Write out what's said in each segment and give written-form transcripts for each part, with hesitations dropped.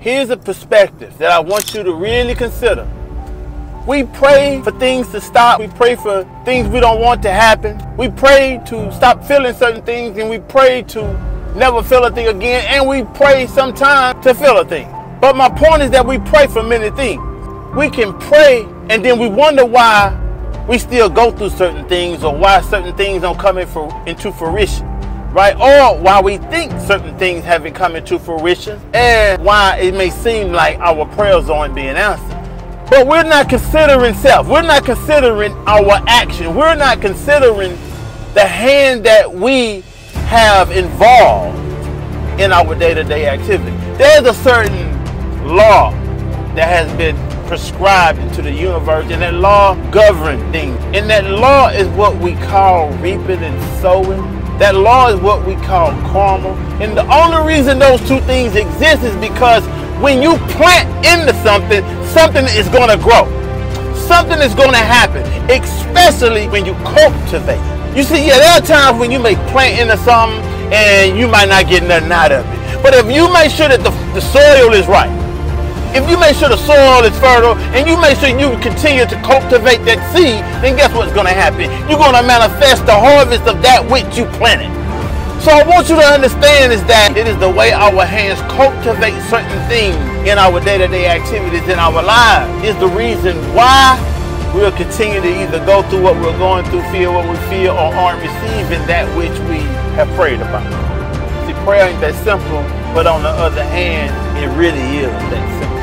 Here's a perspective that I want you to really consider. We pray for things to stop. We pray for things we don't want to happen. We pray to stop feeling certain things, and we pray to never feel a thing again, and we pray sometimes to feel a thing. But my point is that we pray for many things. We can pray and then we wonder why we still go through certain things, or why certain things don't come into fruition, right? Or why we think certain things haven't come into fruition, and why it may seem like our prayers aren't being answered. But we're not considering self. We're not considering our action. We're not considering the hand that we have involved in our day-to-day activity. There's a certain law that has been prescribed into the universe, and that law governs things. And that law is what we call reaping and sowing. That law is what we call karma. And the only reason those two things exist is because when you plant into something, something is going to grow. Something is going to happen, especially when you cultivate. You see, there are times when you may plant into something and you might not get nothing out of it. But if you make sure that the soil is right, if you make sure the soil is fertile, and you make sure you continue to cultivate that seed, then guess what's going to happen? You're going to manifest the harvest of that which you planted. So I want you to understand is that it is the way our hands cultivate certain things in our day-to-day activities in our lives is the reason why we'll continue to either go through what we're going through, feel what we feel, or aren't receiving that which we have prayed about. See, prayer ain't that simple, but on the other hand, it really is that simple.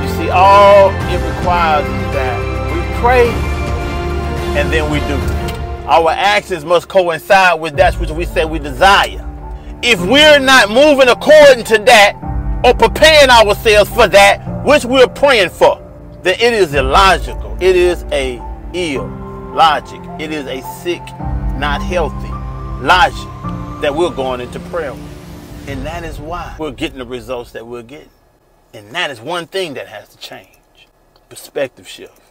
You see, all it requires is that we pray and then we do. Our actions must coincide with that which we say we desire. If we're not moving according to that, or preparing ourselves for that which we're praying for, then it is illogical. It is a ill logic. It is a sick, not healthy logic that we're going into prayer with. And that is why we're getting the results that we're getting. And that is one thing that has to change. Perspective shift.